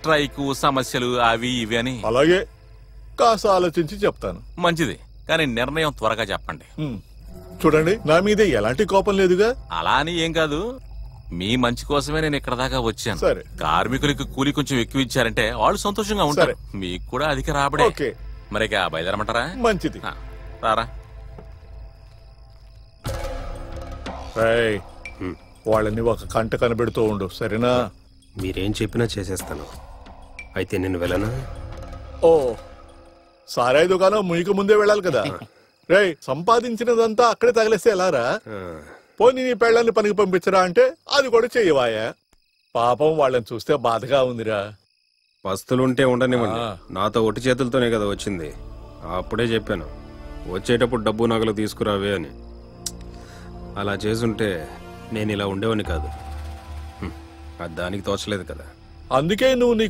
Strike సమస్యలు అవి ఇవి అని. అలాగే కాస్త ఆలోచించి చెప్తాను. మంచిది, కానీ నిర్ణయం త్వరగా చెప్పండి. చూడండి, నా మీద ఎలాంటి కోపం లేదుగా. అలా అని ఏం కాదు, మీ మంచి కోసమే నేను ఇక్కడ దాకా వచ్చాను. సరే. కార్మికులకి కూలి కొంచెం ఎక్కువ ఇచ్చారంటే వాళ్ళు సంతోషంగా ఉంటారు. మీకు కూడా అధిక రాబడే. మరి బయలుదేరమంటారా? మంచిది, రారా. వాళ్ళని ఒక కంట కనబెడుతూ ఉండు, సరేనా? మీరేం చెప్పినా చేసేస్తాను. అయితే నేను వెళ్ళనా? ఓ, సారాయి దుకాణం ముయ్యకు ముందే వెళ్ళాలి కదా. రే, సంపాదించినదంతా అక్కడే తగిలేస్తే ఎలారా? పోనీ నీ పెళ్ళాన్ని పనికి పంపించరా అంటే అది కూడా చెయ్యవాయా. పాపం వాళ్ళని చూస్తే బాధగా ఉందిరా. పస్తులుంటే ఉండనివ్వండి, నాతో ఒట్టి చేతులతోనే కదా వచ్చింది. అప్పుడే చెప్పాను, వచ్చేటప్పుడు డబ్బు నగలు తీసుకురావే అని. అలా చేసుంటే నేను ఇలా ఉండేవాడిని కాదు. అది దానికి తోచలేదు కదా. అందుకే నువ్వు నీకు